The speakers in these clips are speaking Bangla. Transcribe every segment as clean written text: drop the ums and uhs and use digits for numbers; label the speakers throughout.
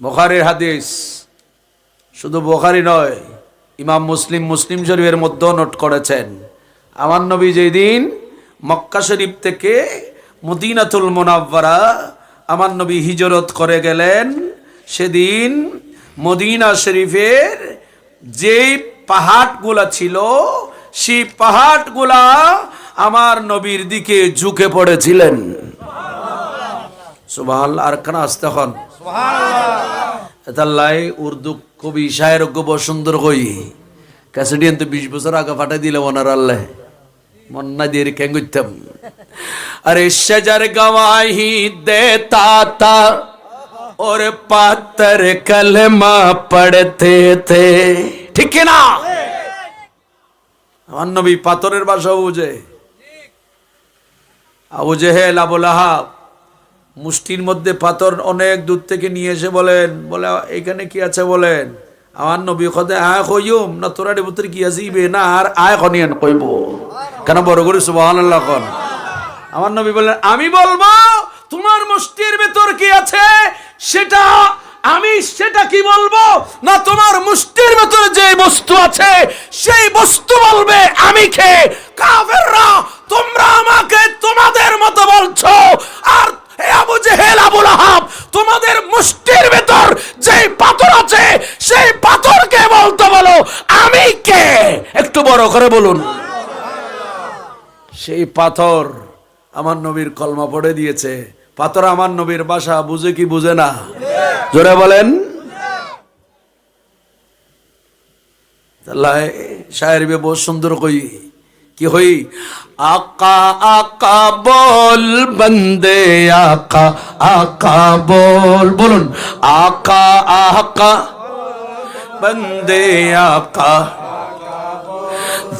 Speaker 1: বুখারীর হাদিস, শুধু বুখারী নয়, ইমাম মুসলিম শরীফের মধ্যেও নোট করেছেন। আমার নবী যেই দিন মক্কা শরীফ থেকে মদিনাতুল মুনাওয়ারা আমার নবী হিজরত করে গেলেন, সেদিন মদিনা শরীফের যেই পাহাড়গুলা ছিল সেই পাহাড়গুলা আমার নবীর দিকে ঝুঁকে পড়েছিলেন। সুবহানাল্লাহ। আর কানা আসতে হন এতাল্লাই উর্দু কবি শায়ের গো সুন্দর কই ক্যাসেডিয়ান তো 20 বছর আগে ফাটাই দিলে ওনার আল্লাহ মন না দিয়ে কেন করতাম। अरे शजर गवाही देता था और पत्थर कलमा पढ़ते थे, ठीक है ना? আমার নবী পাথরের ভাষা বুঝে। আবু জেহেল, আবু লাহাব মুষ্টির মধ্যে পাথর অনেক দূর থেকে নিয়ে এসে বলে এখানে কি আছে বলেন। আমার নবী কদে আয় কইম না তোরা ভিতরে কি আছে ইবে না আর আয় কনিয়ান কইব কেন বড় করে সুবহানাল্লাহ কোন। আমার নবী বললেন আমি বলবো তোমার মুষ্টির ভেতর কি আছে সেটা আমি সেটা কি বলবো না তোমার মুষ্টির ভেতর যে বস্তু আছে সেই বস্তু বলবে আমি কে। কাফেররা তোমরা আমাকে তোমাদের মতো বলছো, আর আবু জেহেল, আবু লাহাব তোমাদের মুষ্টির ভেতর যে পাথর আছে সেই পাথরকে বলতে বলো আমি কে। একটু বড় করে বলুন। সেই পাথর আমার নবীর কলমা পড়ে দিয়েছে। পাথর আমার নবীর ভাষা বুঝে কি বুঝে না? জোরে বলেন। আল্লাহ শায়ের বে বহুত সুন্দর কই কি হই আকা আকা বল বন্দে আকা আকা বল, বলুন আকা আকা বন্দে আকা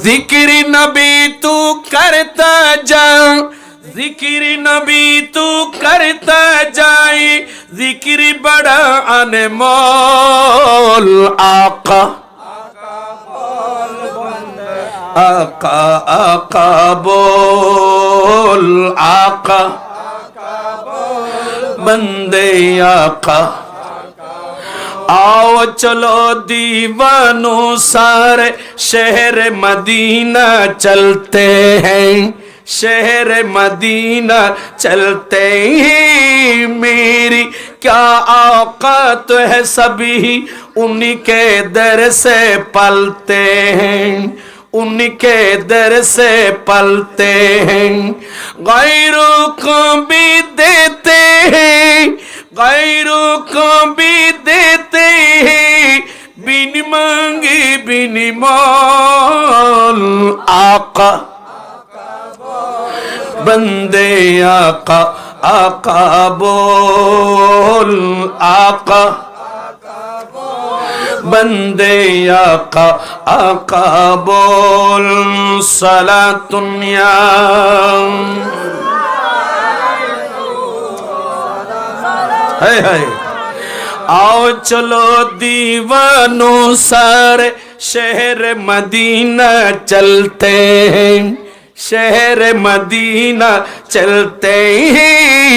Speaker 1: जिक्र नबी तू करता जा, जिक्र नबी तू करता जाए, जिक्र बड़ा अनमोल आका आका आका बोल आका बंदे आका। आओ चलो दीवानों सारे शहर मदीना चलते हैं, शहर मदीना चलते हैं। मेरी क्या औकात है सभी उनके दर से पलते हैं, उनके दर से पलते हैं। गैरों को भी देते हैं, गैरों को भी देते हैं, बिन मांगे बिन मोल आका बंदे आका आका बोल आका बंदे आका आका बोल सलातुन या। है आओ चलो दीवानों सारे शहर मदीना चलते हैं, शहर मदीना चलते हैं।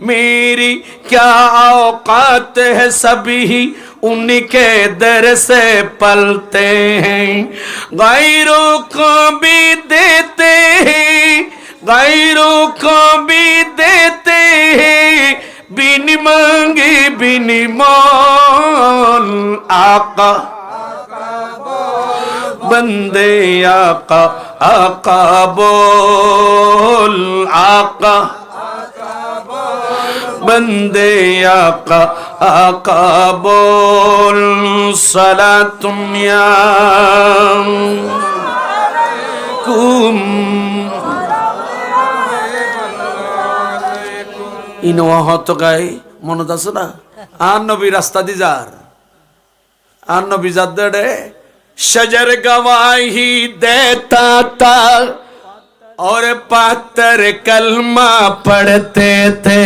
Speaker 1: मेरी क्या औकात है सभी उनके दर से पलते हैं। गैरों को भी देते हैं, गैरों को भी देते हैं, बिन मांगे बिन मोल आका बंदे आका आका बोल आका बंदे आका आका बोल सलातुन या कुम। ইনোয়া হত গায়ে মনত আছে না? আর নবী রাস্তা দি যার আর নবী যাদে शजर गवाही देता था और पत्थर कलमा पढ़ते थे,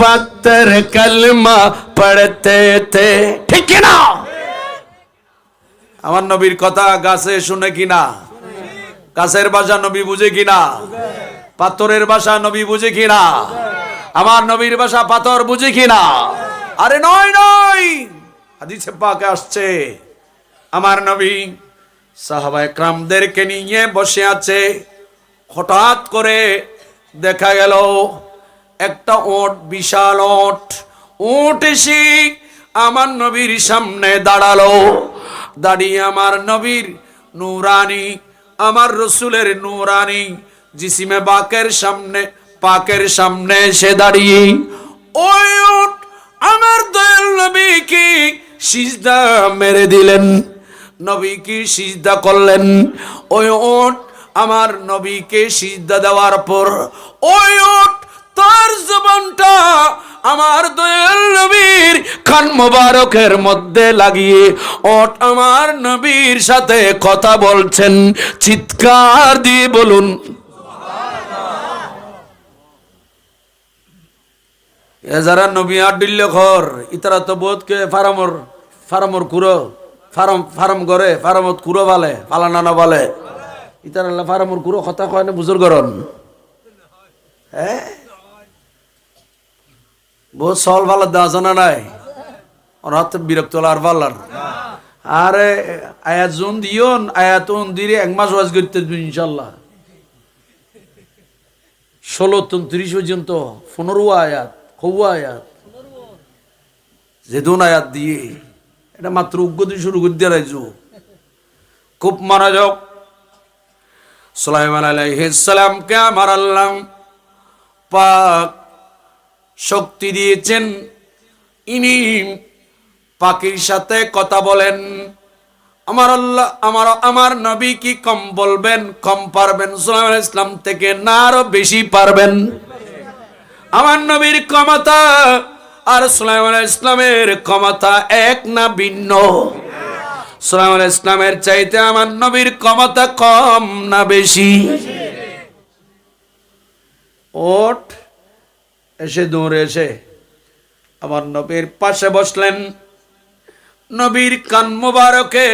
Speaker 1: पत्थर कलमा पढ़ते थे, ठीक है ना? আমার নবীর কথা গাছে শুনে কিনা? গাছের ভাষা নবী বুঝে কিনা? পাথরের ভাষা নবী বুঝে কিনা? আমার নবীর ভাষা পাথর বুঝে কিনা? আরে নয় নয়, হাদিসে পাকে আসছে আমার নবী সাহাবায়ে কেরামদেরকে নিয়ে বসে আছে, হঠাৎ করে দেখা গেল একটা ওট, বিশাল ওট এসে আমার নবীর সামনে দাঁড়ালো। দাঁড়িয়ে আমার নবীর নূরানি, আমার রসুলের নূরানি জিসিমে পাকের সামনে এসে দাঁড়িয়ে ওই উট আমার দয়াল নবী কি সিজদা মেরে দিলেন, নবী কি সিজদা করলেন। ওই উট আমার নবীকে সিজদা দেওয়ার পর ওই উট তার জবানটা আমার দয়াল নবীর কান মোবারকের মধ্যে লাগিয়ে ওট আমার নবীর সাথে কথা বলছেন। চিৎকার দিয়ে বলুন এ যারা নবী আর দিল্লে ঘর ইতারা তো বোধকে ফার্মর কুরো ফার্ম করে ফার্মত কুরো বালে পালানা না বালে ইতারা ফার্মর কুরো কথা কয় না বুজুর গরন। হ্যাঁ বহুত সল ভালো দেওয়া জানা নাই অনাথ বিরক্ত আর ভাল্লার। আরে আয়াত জুন দিয়ন আয়াত দিলে 1 মাস ওয়াজ করতে ইনশাল্লাহ 16-30 পর্যন্ত 15 আয়াত কৌয়া আয়াত যে দুন আয়াত দিয়ে এটা মাত্র উগ্গতি শুরু করে দিয়ে রাইজু। খুব মনোযোগ। সুলাইমান আলাইহিস সালামকে আমার আল্লাহ পাক শক্তি দিয়েছেন, ইনি পাখির সাথে কথা বলেন। আমার আল্লাহ আমার নবী কি কম বলবেন, কম পারবেন সুলাইমান আলাইহিস সালাম থেকে না আরো বেশি পারবেন? আমার নবীর ক্ষমতা আর সুলাইমান আলাইহিস সালামের ক্ষমতা এক না ভিন্ন? সুলাইমান আলাইহিস সালামের চাইতে আমার নবীর ক্ষমতা কম না বেশি? ওঠ এসে দৌড়ে এসে আমার নবীর পাশে বসলেন। নবীর কান মোবারকে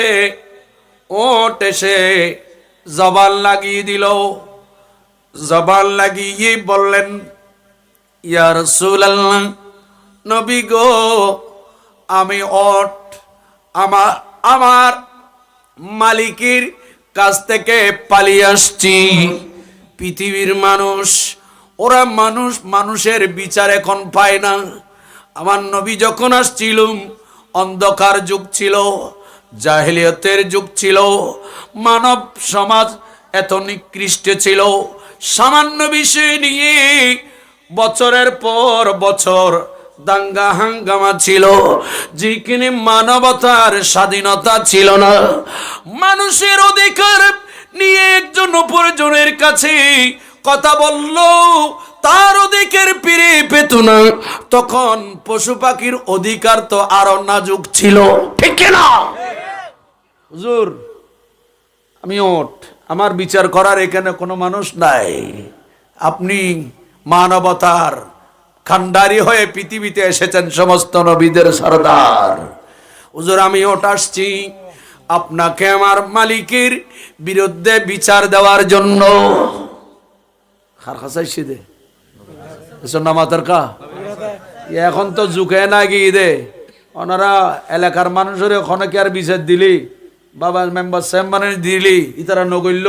Speaker 1: ওঠ এসে জবান লাগিয়ে দিল। জবান লাগিয়ে বললেন ইয়া রাসূলুল্লাহ, নবী গো আমি ওঠ আমার মালিকের কাছ থেকে পালিয়ে আসছি। পৃথিবীর ওরা মানুষের বিচার এখন পায় না। আমার নবী যখন আসছিল অন্ধকার যুগ ছিল, জাহেলিয়তের যুগ ছিল, মানব সমাজ এত নিকৃষ্ট ছিল। সামান্য বিষয় নিয়ে বছরের পর বছর দাঙ্গা হাঙ্গামা ছিল, যেখানে মানবতার স্বাধীনতা ছিল না। মানুষের অধিকার নিয়ে একজন অপরজনের কাছে কথা বলল, তার অধিকার ফিরে পেত না। তখন পশু পাখির অধিকার তো আরো নাজুক ছিল, ঠিক না? হুজুর আমি ওঠ, আমার বিচার করার এখানে কোনো মানুষ নাই। আপনি মানবতার খান্ডারি হয়ে পৃথিবীতে এসেছেন, সমস্ত নবীদের সরদার। হুজুর আমি ওঠ আসছি আপনাকে আমার মালিকের বিরুদ্ধে বিচার দেওয়ার জন্য। এখন তো ঝুঁকে না গিয়ে দে ওনারা এলাকার মানুষের ক্ষণকে আর বিচার দিলি, বাবা মেম্বার চেম্বারে দিলি, ইতারা নগল্য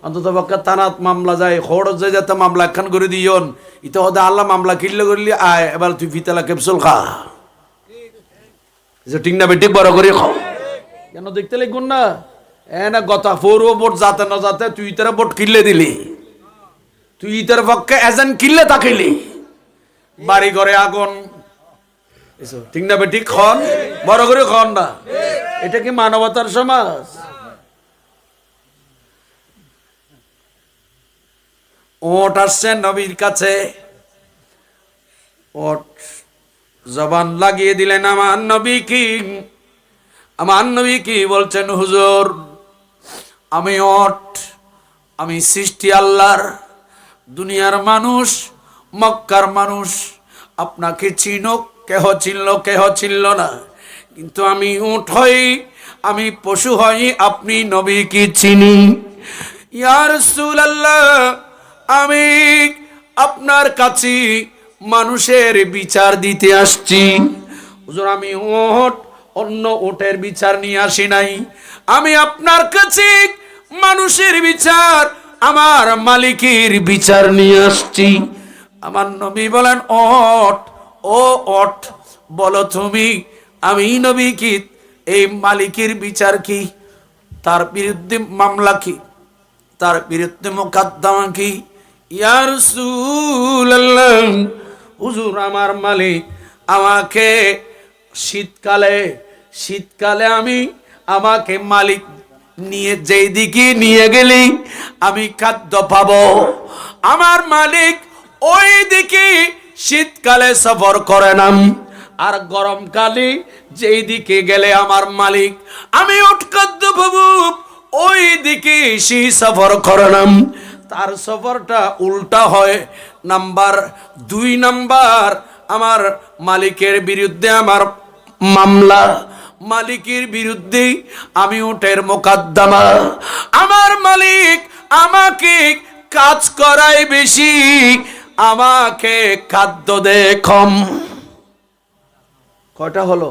Speaker 1: অন্তত পক্ষে থানাত মামলা যায়, খড় যে যাতে মামলা একখান করে দিয়ন। ইতা হতে আল্লাহ মামলা কিনলে করলি আয় এবার তুই ফিতালা ক্যাপসুল খা, ঠিক না বেটি? বড় করে খাও কেন দেখতে লিখুন না এ না গতা ফোর ভোট যাতে না যাতে তুই ইতারা ভোট কিনলে দিলি, তুই ইতার পক্ষে এজেন্ট কিনলে তাকিলি, বাড়ি ঘরে আগুন, ঠিক না বেটি? খন বড় করে খন না, এটা কি মানবতার সমাজ? ওট আসছে নবীর কাছে, ওট জবান লাগিয়ে দিলেন। আমার নবী কি বলছেন? হুজুর আমি ওট, আমি সৃষ্টি আল্লাহর, দুনিয়ার মানুষ, মক্কার মানুষ আপনাকে চিনুক, কেহ চিনল না, কিন্তু আমি উট হই, আমি পশু হই, আপনি নবী কি চিনি। ইয়া রাসূলুল্লাহ, আমি আপনার কাছে মানুষের বিচার দিতে আসছি। হুজুর আমি উট অন্য উটের বিচার নিয়ে আসি নাই, আমি আপনার কাছে মানুষের বিচার, আমার মালিকের বিচার নিয়ে আসছি। আমার নবী বলেন ওঠ, ও ওঠ, বলো তুমি আমি নবী কি, এই মালিকের বিচার কি, তার বিরুদ্ধে মামলা কি, তার বিরুদ্ধে মোকদ্দমা কি? ইয়া রাসূলুল্লাহ, হুজুর আমার মালিক আমাকে শীতকালে আমাকে মালিক নিয়ে যেই দিকে নিয়ে গেলি আমি খাদ্য পাবো। আমার মালিক ওই দিকে শীতকালে সফর করে না, আর গরমকালে যেই দিকে গেলে আমার মালিক আমি উট খাদ্য পাবো, ওই দিকে সেই সফর করে না। তার সফরটা উল্টা হয়। নাম্বার 2 নাম্বার, আমার মালিকের বিরুদ্ধে আমার মামলা, মালিকের বিরুদ্ধে আমি উটের মোকদ্দমা। আমার মালিক আমাকে কাজ করায় বেশি, আমাকে খাদ্য দেয় কম। কয়টা হলো?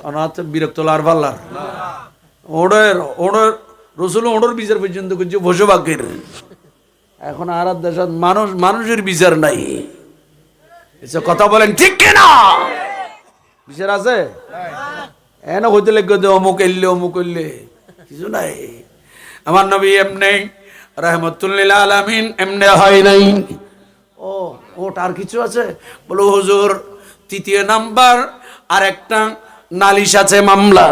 Speaker 1: অনাথ বিরক্ত লার পাল্লার ওড়ের ওড়ের রসুল ওড়ের বিচার পর্যন্ত করছে পশুপাখির। এখন আর দেশের মানুষের বিচার নাই। কথা বলেন ঠিক কিনা? বিচার আছে? এনে হইতে লেগে অমুক এললে অমুক এললে কিছু নাই। আমার নবী এমনি রাহমাতুল্লিল আলামিন এমনি হয় নাই। ওটা আর কিছু আছে? বলো হুজুর 3 নাম্বার আর একটা নালিশ আছে, মামলা।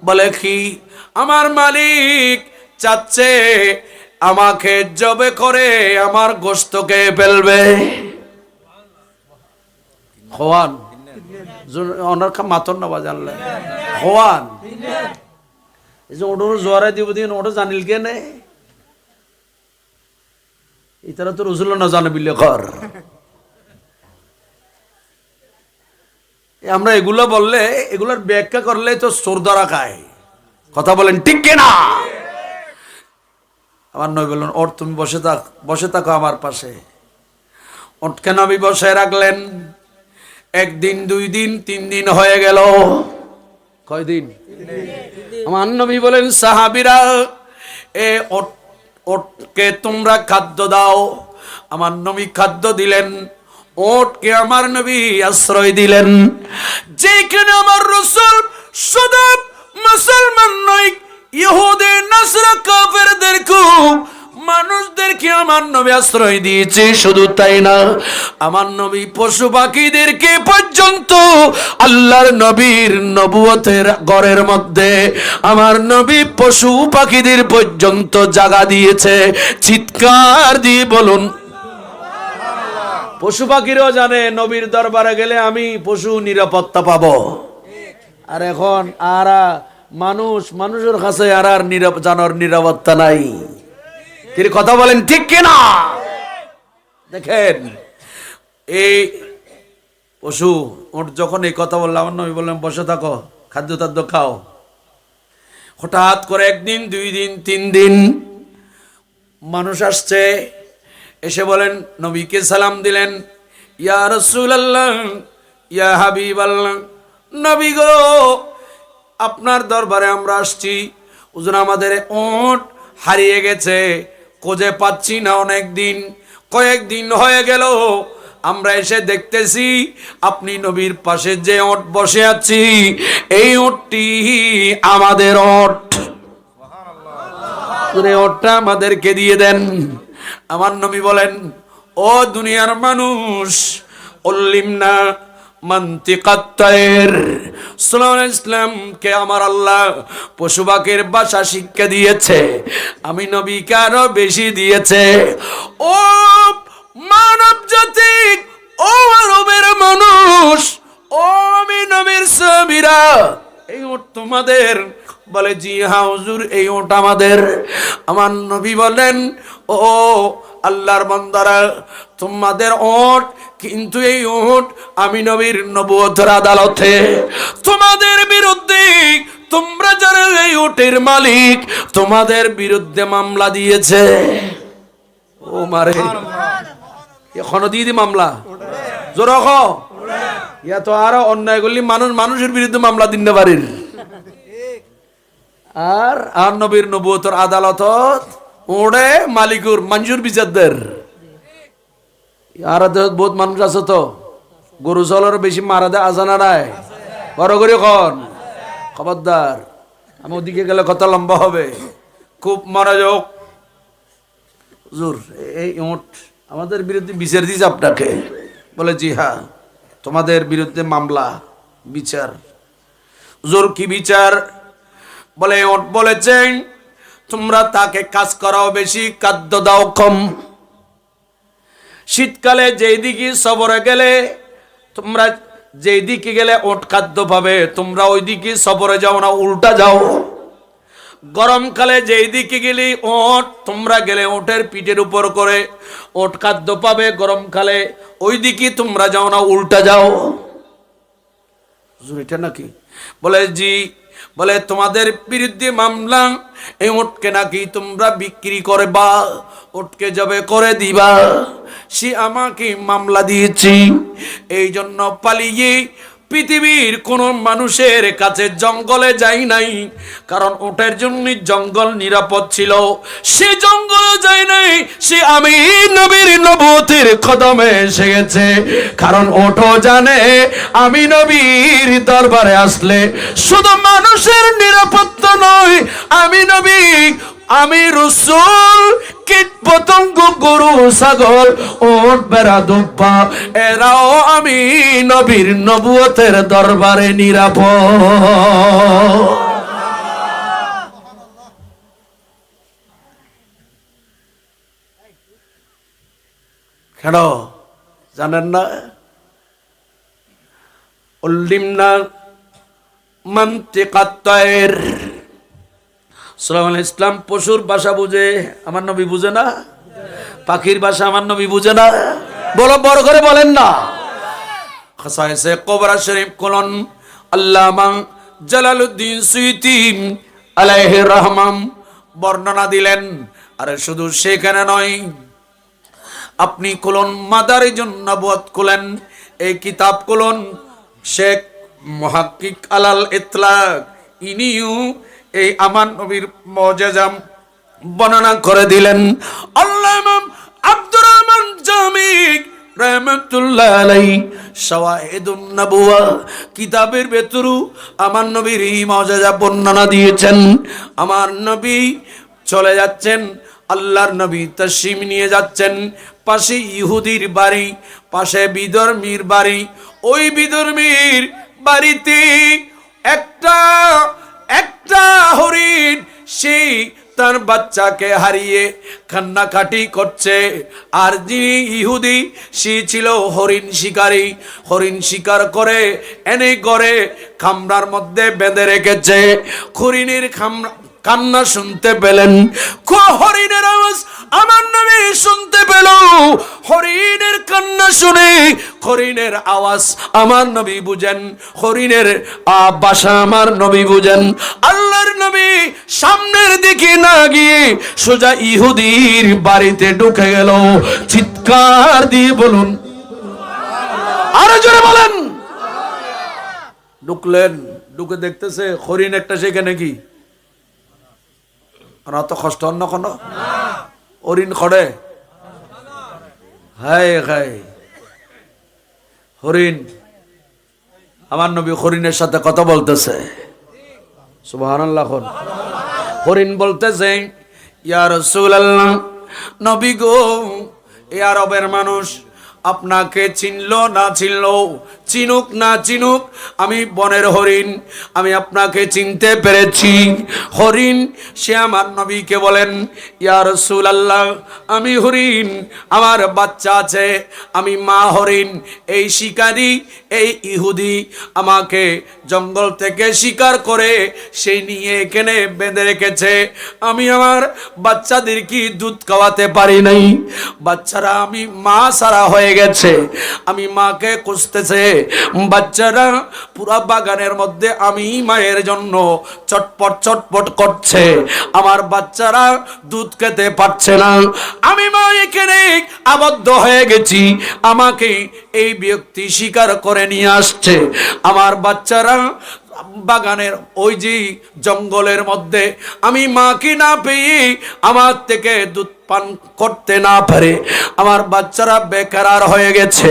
Speaker 1: বলে কি? আমার মালিক চাচ্ছে আমাকে জবে করে আমার গোশতকে ফেলবে। খোয়ান ওনার মাতন না বাজানলে খোয়ান এই যে ওটার জোয়ারে দিব দিন ওটা জানিল কে নে ইতারা তো রসুল না জানে বিলে কর। আমরা এগুলো বললে, এগুলোর ব্যাখ্যা করলে তো চোর ধরা খায়। কথা বলেন ঠিক কিনা? আমার নবী বললেন ওর তুমি বসে থাকো আমার পাশে। ওটকে নবী বসে রাখলেন। 1 দিন 2 দিন 3 দিন হয়ে গেল। কয়দিন? আমার নবী বলেন সাহাবীরা এ ওটকে তোমরা খাদ্য দাও। আমার নবী খাদ্য দিলেন। ওটকে আমার নবী আশ্রয় দিলেন। যেখানে আমার রাসূল শুধু মুসলমান নয়, ইহুদি নাসরা কাফেরদেরকে মানুষদেরকে আমার নবী আশ্রয় দিয়েছে। শুধু তাই না, আমার নবী পশু পাখিদেরকে পর্যন্ত আল্লাহর নবীর নবুয়তের ঘরের মধ্যে আমার নবী পশু পাখিদের পর্যন্ত জায়গা দিয়েছে। চিৎকার দিয়ে বলুন। পশু পাখিরাও জানে নবীর দরবারে গেলে আমি পশু নিরাপত্তা পাবো। আর এখন মানুষের কাছে আর জানোয়ার নিরাপত্তা নাই। কথা বলেন ঠিক কিনা? দেখেন এই পশু ওর যখন এই কথা বললাম, আমার নবী বললাম বসে থাকো, খাদ্য টাদ্য খাও। হঠাৎ করে 1 দিন 2 দিন 3 দিন মানুষ আসছে, এসে বলেন নবীকে সালাম দিলেন, ইয়া রাসূলুল্লাহ, ইয়া হাবিবাল্লাহ, নবী গো আপনার দরবারে আমরা আসছি। হুজুর আমাদের উট হারিয়ে গেছে, খোঁজে পাচ্ছি না। কয়েকদিন হয়ে গেল আমরা এসে দেখতেছি আপনি নবীর পাশে যে উট বসে আছি, এই উটটি আমাদের উট। উটটা আমাদেরকে দিয়ে দেন। আমার নবী বলেন ও দুনিয়ার মানুষ, উল্লিমনা মান্তিকাত তায়র, সুলাইমান ইসলামকে আমার আল্লাহ পশু পাখির ভাষা শিক্ষা দিয়েছে, আমি নবীকে আরো বেশি দিয়েছে। ও মানব জাতি, ও আরবের মানুষ, ও আমি নবীর সাহাবীরা, এই উট তোমাদের? বলে জি হ্যাঁ হুজুর, এই উট আমাদের। আমার নবী বলেন ও আল্লাহর বান্দারা, তোমাদের উট, কিন্তু এই উট আমি নবীর নবুয়তের আদালতে তোমাদের বিরুদ্ধে, তোমরা যারা এই উটের মালিক, তোমাদের বিরুদ্ধে মামলা দিয়েছে। ও মারে এখনো দিয়ে দি মামলা জোর ইয়া তো আরো অন্যায় করলি মানুষের বিরুদ্ধে মামলা দিতে পারির আর নবীর নবুয়তর আদালতত ওড়ে মালিকুর মঞ্জুর বিচারদের আর বহুত মানুষ আছে তো গরু চলের বেশি মারা দেয় আজানা নাই বড় করে খন খবরদার আমি ওদিকে গেলে কথা লম্বা হবে খুব মনোযোগ হুজুর এই ওট আমাদের বিরুদ্ধে বিচার দিয়েছে আপনাকে বলে জি হ্যাঁ তোমাদের বিরুদ্ধে মামলা বিচার হুজুর কি বিচার বলে ওট বলেছেন তোমরা তাকে কাজ করাও বেশি খাদ্য দাও কম শীতকালে যেই দিকে সফরে গেলে তোমরা যেই দিকে গেলে ওট খাদ্য পাবে তোমরা ওই দিকে সফরে যাও না উল্টা যাও গরমকালে যেই দিকে গেলি ওট তোমরা গেলে ওটের পিঠের উপর করে ওট খাদ্য পাবে গরমকালে ওই দিকে তোমরা যাও না উল্টা যাও এটা নাকি বলে জি বলে তোমাদের বিরুদ্ধে মামলা এই ওটকে নাকি তোমরা বিক্রি করবা ওটকে যাবে করে দিবা সে আমাকে মামলা দিয়েছি এই জন্য পালিয়ে পৃথিবীর কোন মানুষের কাছে জঙ্গলে যাই নাই কারণ ওটার জন্য জঙ্গল নিরাপদ ছিল সে জঙ্গলে যাই নাই সে আমি নবীর নবুয়তের কদমে এসে গেছে কারণ ওটো জানে আমি নবীর দরবারে আসলে শুধু মানুষের নিরাপত্তা নয় আমি নবী আমি রাসূল কীট পতঙ্গ গরু ছাগল ওট বেড়া দুব্বা এরাও আমি নবীর নবুয়তের দরবারে নিরাপদ কেন জানেন না উল্লিমনা মানতিকাত তায়র সাল্লাল্লাহু আলাইহি ইসলাম পশুর ভাষা বুঝে আমার নবী বুঝে না পাখির ভাষা আমার নবী বুঝে না বলো বড় করে বলেন না খাসায়েসে কুবরা শরীফ কোলন আল্লামা জালালউদ্দিন সুয়ুতী আলাইহি রহমান বর্ণনা দিলেন আরে শুধু সেখানে নয় আপনি কোলন মাদারিজুন নবুয়ত কোলেন এই কিতাব কোলন শেখ মুহাক্কিক আলাল ইতলাক ইনিও এই আমার নবীর মুজিজা বর্ণনা করে দিলেন আল্লামা আব্দুর রহমান জামি রাহমাতুল্লাহ আলাইহি শাওয়াহিদুন নবুওয়া কিতাবের ভেতরু আমার নবীর এই মুজিজা বর্ণনা দিয়েছেন আমার নবী চলে যাচ্ছেন আল্লাহর নবী তাশরিফ নিয়ে যাচ্ছেন পাশে ইহুদির বাড়ি পাশে বিধর্মীর বাড়ি ওই বিধর্মীর বাড়িতে একটা হরিণ সেই তার বাচ্চাকে হারিয়ে কান্নাকাটি করছে আর যিনি ইহুদি সে ছিল হরিণ শিকারী হরিণ শিকার করে এনে করে খামরার মধ্যে বেঁধে রেখেছে হরিণের কান্না শুনতে পেলেন হরিণের আওয়াজ আমার নবী শুনতে পেল হরিণের কান্না শুনে হরিণের আওয়াজ আমার নবী বুঝেন হরিণের ভাষা আমার নবী বুঝেন আল্লাহর নবী সামনের দিকে না গিয়ে সোজা ইহুদির বাড়িতে ঢুকে গেল চিৎকার দিয়ে বলুন আরো জোরে বলেন ঢুকলেন ঢুকে দেখতেছে হরিণ একটা সেখানে কি অত কষ্ট অন্য কোনো হরিণ খড়ে হায় হায় হরিণ আমার নবী হরিণের সাথে কথা বলতেছে সুবহানাল্লাহ হরিণ বলতেছে ইয়া রাসূলুল্লাহ নবী গো এ আরবের মানুষ আপনাকে চিনলো না চিনলো চিনুক না চিনুক আমি বনের হরিণ আমি আপনাকে চিনতে পেরেছি হরিণ সে আমার নবীকে বলেন ইয়া রাসূলুল্লাহ আমি হরিণ আমার বাচ্চা আছে আমি মা হরিণ এই শিকারী এই ইহুদি আমাকে জঙ্গল থেকে শিকার করে সেই নিয়ে এখানে বেঁধে রেখেছে আমি আমার বাচ্চাদেরকে দুধ খাওয়াতে পারি নাই বাচ্চারা আমি মা সারা হয়ে গেছে। আমি মাকে খুঁজতেছে, বাচ্চারা পুরা বাগানের মধ্যে আমি মায়ের জন্য চটপট চটপট করছে। আমার বাচ্চারা দুধ খেতে পারছে না। আমি মা এখানে আবদ্ধ হয়ে গেছি, আমাকে এই ব্যক্তি শিকার করে নিয়ে আসছে। আমার বাচ্চারা বাগানের ওই যে জঙ্গলের মধ্যে আমি মাকে না পেয়ে আমার থেকে দুধ পান করতে না পারে আমার বাচ্চারা বেকার হয়ে গেছে।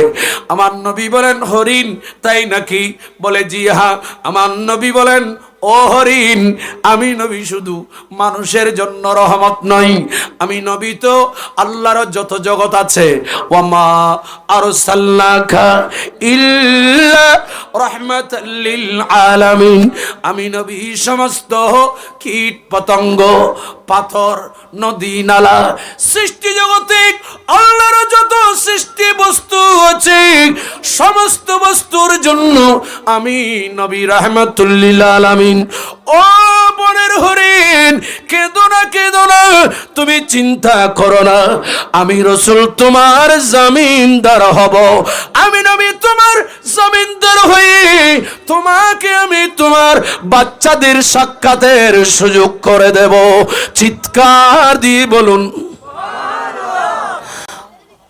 Speaker 1: আমার নবী বলেন, হরিণ তাই নাকি? বলে, জি হ্যাঁ। আমার নবী বলেন, ও হরিণ, আমি নবী শুধু মানুষের জন্য রহমত নই, আমি নবী তো আল্লাহর যত জগৎ আছে, ওয়ামা আরসালনাকা ইল্লা রাহমাতাল লিল আলামিন, আমি নবী সমস্ত কীট পতঙ্গ, পাথর, নদী নালা, সৃষ্টি জগতে আল্লাহর যত সৃষ্টি বস্তু আছে সমস্ত বস্তুর জন্য আমি নবী রাহমাতুল লিল আলামিন। ও বনের হরিণ, কেঁদো না কেঁদো না, তুমি চিন্তা করো না, আমি রাসূল তোমার জমিনদার হব। আমি নবী তোমার জমিনদার হয়ে তোমাকে আমি তোমার বাচ্চাদের সাক্ষাতের সুযোগ করে দেব। চিৎকার দিয়ে বলুন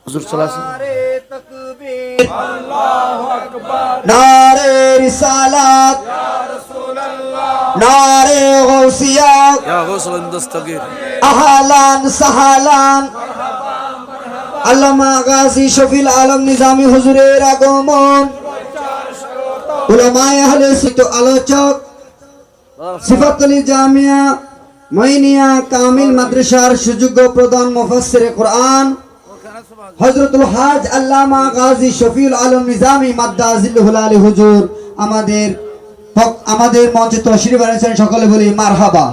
Speaker 1: হুজুর সাল্লাল্লাহু আলাইহি
Speaker 2: তাকবীর, আল্লাহু আকবার, নারে রিসালাত, ইয়া রাসূলুল্লাহ, নারে গাউসিয়া,
Speaker 1: ইয়া গাউসুল দস্তগীর,
Speaker 2: আহলান সাহালান, মারহাবা মারহাবা, আল্লামা গাজী শফিউল আলম নিজামী হুজুরের আগমন, উলামায়ে আহলে সুন্নাত আলোচক, সিফাতুল জামিয়া মাইনিয়া কামিল মাদ্রাসার সুযোগ্য প্রধান মুফাসসিরে কোরআন হযরতুল হাজ আল্লামা গাজী শফিউল আলম নিজামী মাদ্দাজিল্লাহুল আলী হুজুর আমাদের মঞ্চে তশরিফ এনেছেন। সকলে বলি মারহাবা।